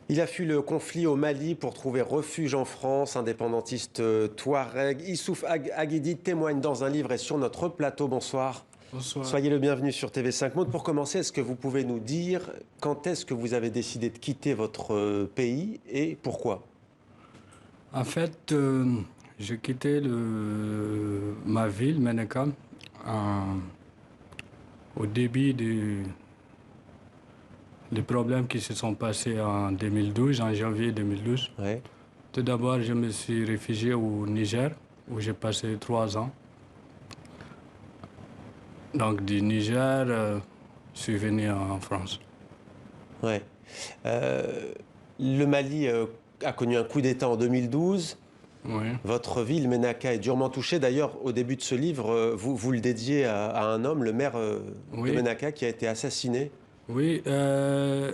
Il a fui le conflit au Mali pour trouver refuge en France. Indépendantiste touareg, Issouf Aguidi témoigne dans un livre et sur notre plateau. Bonsoir. Bonsoir. Soyez le bienvenu sur TV5 Monde. Pour commencer, est-ce que vous pouvez nous dire quand est-ce que vous avez décidé de quitter votre pays et pourquoi? En fait, j'ai quitté ma ville, Meneka, au début des problèmes qui se sont passés en 2012, en janvier 2012. Ouais. Tout d'abord, je me suis réfugié au Niger, où j'ai passé 3 ans. Donc, du Niger, je suis venu en France. Ouais. Le Mali a connu un coup d'État en 2012. Oui. Votre ville, Menaka, est durement touchée. D'ailleurs, au début de ce livre, vous le dédiez à un homme, le maire de Oui. Menaka, qui a été assassiné. Oui, je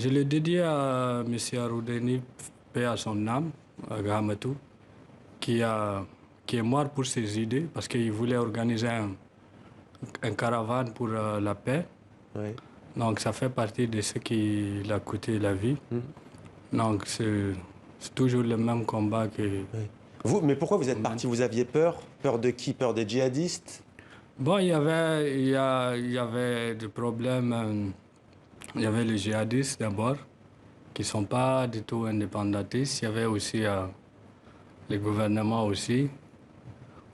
l'ai dédié à M. Aroudeni, paix à son âme, à Gahamatou, qui est mort pour ses idées parce qu'il voulait organiser un caravane pour la paix. Ouais. Donc ça fait partie de ce qui l'a coûté la vie. Donc c'est toujours le même combat que... Ouais. Mais pourquoi vous êtes parti? Vous aviez peur? Peur de qui? Peur des djihadistes? Bon, il y avait des problèmes. Il y avait les djihadistes d'abord, qui ne sont pas du tout indépendantistes. Il y avait aussi les gouvernements aussi,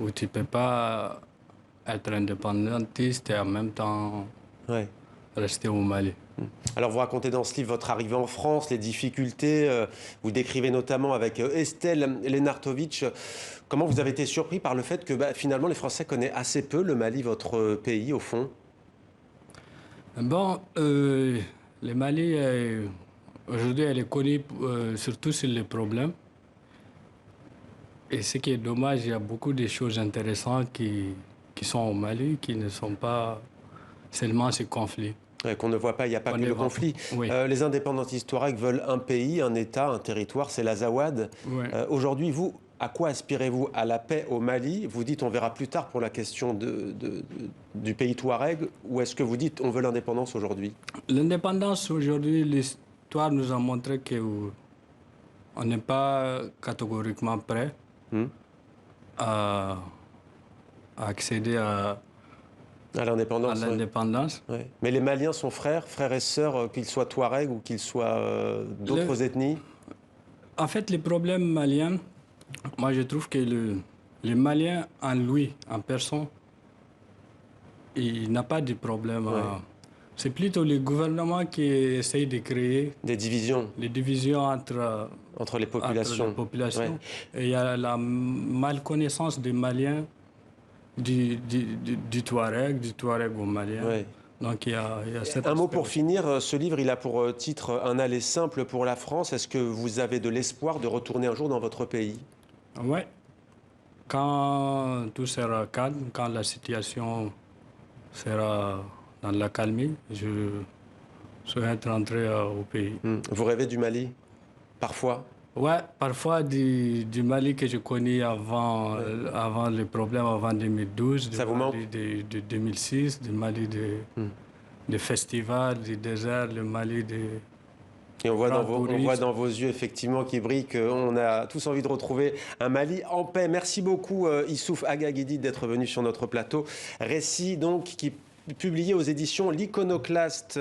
où tu ne peux pas être indépendantiste et en même temps Ouais. rester au Mali. Alors vous racontez dans ce livre votre arrivée en France, les difficultés, vous décrivez notamment avec Estelle Lenartovitch comment vous avez été surpris par le fait que finalement les Français connaissent assez peu le Mali, votre pays au fond. Bon, le Mali, aujourd'hui, elle est connue surtout sur les problèmes. Et ce qui est dommage, il y a beaucoup de choses intéressantes qui sont au Mali, qui ne sont pas seulement ces conflits. Qu'on ne voit pas, il n'y a pas que le conflit. Oui. Les indépendantistes touaregs veulent un pays, un État, un territoire, c'est l'Azawad. Oui. Aujourd'hui, vous, à quoi aspirez-vous? À la paix au Mali? Vous dites on verra plus tard pour la question du pays touareg, ou est-ce que vous dites on veut l'indépendance aujourd'hui? L'indépendance aujourd'hui, l'histoire nous a montré qu'on n'est pas catégoriquement prêt à accéder à l'indépendance. l'indépendance. Ouais. Mais les Maliens sont frères et sœurs, qu'ils soient touaregs ou qu'ils soient d'autres ethnies? En fait, les problèmes maliens, moi je trouve que les Maliens en lui, en personne, il n'a pas de problème. Ouais. C'est plutôt le gouvernement qui essaye de créer des divisions. Les divisions entre les populations. Ouais. Et il y a la malconnaissance des Maliens du Touareg au Malien. Ouais. Donc il y a cette Un mot pour finir, ce livre il a pour titre Un aller simple pour la France. Est-ce que vous avez de l'espoir de retourner un jour dans votre pays? Oui. Quand tout sera calme, quand la situation sera dans la calmie, je souhaite rentrer au pays. Vous rêvez du Mali? Parfois? Ouais, parfois du Mali que je connais avant les problèmes, avant 2012, ça vous manque? De 2006, du Mali des festivals, du désert, le Mali des... Et on voit dans vos yeux effectivement qui brillent qu'on a tous envie de retrouver un Mali en paix. Merci beaucoup Issouf Aguidi d'être venu sur notre plateau. Récit donc qui est publié aux éditions L'Iconoclaste.